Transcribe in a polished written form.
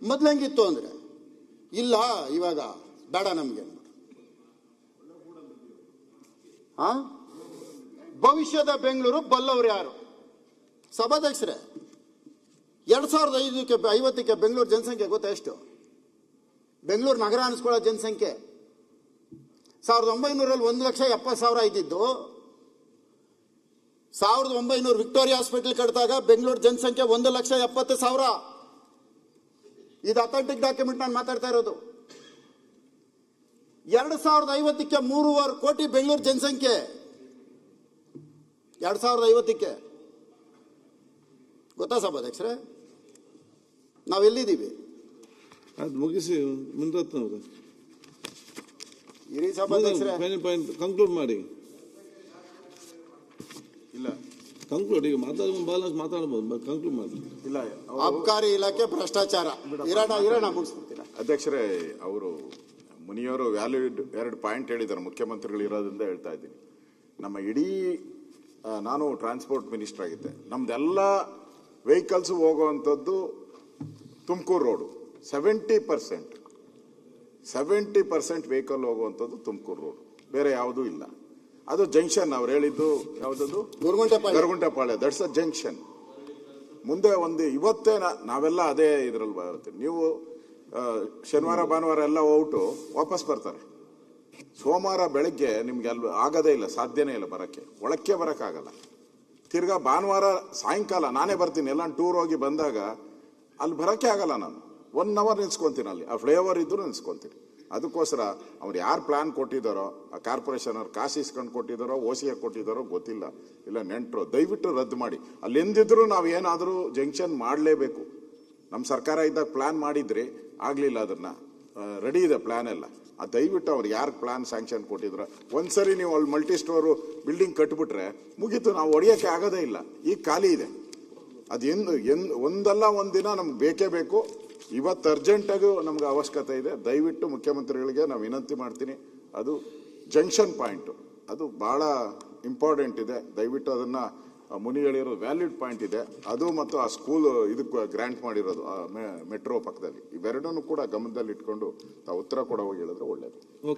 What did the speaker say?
ಮೊದ್ಲು ಹೆಂಗಿತ್ತು ಅಂದರೆ ಇಲ್ಲ ಇವಾಗ ಬೇಡ ನಮಗೆ. ಭವಿಷ್ಯದ ಬೆಂಗಳೂರು ಬಲ್ಲವರು ಯಾರು? ಸಭಾಧ್ಯಕ್ಷರೇ, 2050ಕ್ಕೆ ಬೆಂಗಳೂರು ಜನಸಂಖ್ಯೆ ಗೊತ್ತಾ ಎಷ್ಟು? ಬೆಂಗಳೂರು ನಗರ ಅನಿಸ್ಕೊಳ್ಳೋ ಜನಸಂಖ್ಯೆ 1900ರಲ್ಲಿ 1,70,000 ಇದ್ದಿದ್ದು 1900 ವಿಕ್ಟೋರಿಯಾ ಹಾಸ್ಪಿಟಲ್ ಕಟ್ಟಿದಾಗ ಬೆಂಗಳೂರು ಜನಸಂಖ್ಯೆ 1,70,000. ಇದು ಅಥೆಂಟಿಕ್ ಡಾಕ್ಯುಮೆಂಟ್ ನಾನು ಮಾತಾಡ್ತಾ ಇರೋದು. 2050ಕ್ಕೆ 3.5 ಕೋಟಿ ಬೆಂಗಳೂರು ಜನಸಂಖ್ಯೆ. 2050ಕ್ಕೆ ಗೊತ್ತಾ ಸಭಾಧ್ಯಕ್ಷರೇ? ನಾವೆಲ್ಲಿದ್ದೀವಿ? ಅದು ಮುಗಿಸಿ ಮುನ್ರತ್ನವ್ರೆ, ಇರಿ ಸಭಾಧ್ಯಕ್ಷರೇ, ಕಂಕ್ಲೂಡ್ ಮಾಡಿ. ಇಲ್ಲ ಕಂಕ್ಲೂಡ್, ಈಗ ಮಾತಾಡ್ಬೋದು, ಕಂಕ್ಲೂಡ್ ಮಾಡಿ. ಇಲ್ಲ, ಅಬಕಾರಿ ಇಲಾಖೆ ಭ್ರಷ್ಟಾಚಾರ. ಇರೋಣ ಮುಗಿಸ್ಬಿಡ್ತೀರಾ ಅಧ್ಯಕ್ಷರೇ? ಅವರು ಮುನಿಯವರು ವ್ಯಾಲಿಡ್ 2 ಪಾಯಿಂಟ್ ಹೇಳಿದ್ದಾರೆ. ಮುಖ್ಯಮಂತ್ರಿಗಳು ಇರೋದ್ರಿಂದ ಹೇಳ್ತಾ ಇದ್ದೀನಿ. ನಮ್ಮ ಇಡೀ ನಾನು ಟ್ರಾನ್ಸ್ಪೋರ್ಟ್ ಮಿನಿಸ್ಟರ್ ಆಗಿದ್ದೆ. ನಮ್ದೆಲ್ಲ ವೆಹಿಕಲ್ಸ್ ಹೋಗುವಂಥದ್ದು ತುಮಕೂರು ರೋಡು. 70% ವೆಹಿಕಲ್ ಹೋಗುವಂಥದ್ದು ತುಮಕೂರು ರೋಡು, ಬೇರೆ ಯಾವುದೂ ಇಲ್ಲ. ಅದು ಜಂಕ್ಷನ್. ಅವ್ರು ಹೇಳಿದ್ದು ಯಾವುದದು? ಗರುಗುಂಟೆಪಾಳ್ಯ. That's a junction. ಮುಂದೆ ಇವತ್ತೇ ನಾವೆಲ್ಲ ಅದೇ ಇದರಲ್ಲಿ ಬರುತ್ತೆ. ನೀವು ಶನಿವಾರ ಭಾನುವಾರ ಎಲ್ಲ ಹೋಗ್ಬಿಟ್ಟು ವಾಪಸ್ ಬರ್ತಾರೆ. ಸೋಮವಾರ ಬೆಳಗ್ಗೆ ನಿಮ್ಗೆ ಅಲ್ಲಿ ಆಗೋದೇ ಇಲ್ಲ, ಸಾಧ್ಯನೇ ಇಲ್ಲ ಬರೋಕ್ಕೆ, ಒಳಕ್ಕೆ ಬರೋಕ್ಕಾಗಲ್ಲ. ತಿರ್ಗಾ ಭಾನುವಾರ ಸಾಯಂಕಾಲ ನಾನೇ ಬರ್ತೀನಿ. ಎಲ್ಲ ಟೂರ್ ಹೋಗಿ ಬಂದಾಗ ಅಲ್ಲಿ ಬರೋಕ್ಕೆ ಆಗಲ್ಲ. ನಾನು 1 ಅವರ್ ನಿಲ್ಸ್ಕೊತೀನಿ ಅಲ್ಲಿ. ಆ ಫ್ಲೇವರ್ ಇದ್ರೂ ನಿಲ್ಸ್ಕೊತೀನಿ. ಅದಕ್ಕೋಸ್ಕರ ಅವ್ರು ಯಾರು ಪ್ಲಾನ್ ಕೊಟ್ಟಿದ್ದಾರೋ, ಆ ಕಾರ್ಪೊರೇಷನ್ ಅವ್ರು ಕಾಸು ಇಸ್ಕೊಂಡು ಕೊಟ್ಟಿದ್ದಾರೋ, OCA ಕೊಟ್ಟಿದ್ದಾರೋ ಗೊತ್ತಿಲ್ಲ, ಇಲ್ಲ ನೆಂಟರು, ದಯವಿಟ್ಟು ರದ್ದು ಮಾಡಿ. ಅಲ್ಲಿ ಎಂದಿದ್ರು ನಾವು ಏನಾದರೂ ಜಂಕ್ಷನ್ ಮಾಡಲೇಬೇಕು. ನಮ್ಮ ಸರ್ಕಾರ ಇದ್ದಾಗ ಪ್ಲಾನ್ ಮಾಡಿದ್ರಿ, ಆಗಲಿಲ್ಲ. ಅದನ್ನ ರೆಡಿ ಇದೆ ಪ್ಲಾನ್ ಎಲ್ಲ. ದಯವಿಟ್ಟು ಅವ್ರು ಯಾರು ಪ್ಲಾನ್ ಸ್ಯಾಂಕ್ಷನ್ ಕೊಟ್ಟಿದ್ರು, ಒಂದ್ಸರಿ ನೀವು ಅಲ್ಲಿ ಮಲ್ಟಿ ಸ್ಟೋರು ಬಿಲ್ಡಿಂಗ್ ಕಟ್ಬಿಟ್ರೆ ಮುಗೀತು. ನಾವು ಹೊಡೆಯೋಕ್ಕೆ ಆಗೋದೇ ಇಲ್ಲ. ಈಗ ಖಾಲಿ ಇದೆ. ಅದು ಒಂದಲ್ಲ ಒಂದಿನ ನಮ್ಗೆ ಬೇಕೇ ಬೇಕು. ಇವತ್ತು ಅರ್ಜೆಂಟಾಗೂ ನಮ್ಗೆ ಅವಶ್ಯಕತೆ ಇದೆ. ದಯವಿಟ್ಟು ಮುಖ್ಯಮಂತ್ರಿಗಳಿಗೆ ನಾವು ವಿನಂತಿ ಮಾಡ್ತೀನಿ, ಅದು ಜಂಕ್ಷನ್ ಪಾಯಿಂಟು ಅದು ಭಾಳ ಇಂಪಾರ್ಟೆಂಟ್ ಇದೆ. ದಯವಿಟ್ಟು ಅದನ್ನು ಮುನಿ ಹೇಳಿರೋ ವ್ಯಾಲಿಡ್ ಪಾಯಿಂಟ್ ಇದೆ ಅದು, ಮತ್ತು ಆ ಸ್ಕೂಲ್ ಇದಕ್ಕೆ ಗ್ರಾಂಟ್ ಮಾಡಿರೋದು ಮೆಟ್ರೋ ಪಕ್ಕದಲ್ಲಿ, ಇವೆರಡನ್ನೂ ಕೂಡ ಗಮನದಲ್ಲಿ ಇಟ್ಕೊಂಡು ತಾವು ಉತ್ತರ ಕೊಡೋ ಹೋಗಿ ಹೇಳಿದ್ರೆ ಒಳ್ಳೆಯದು.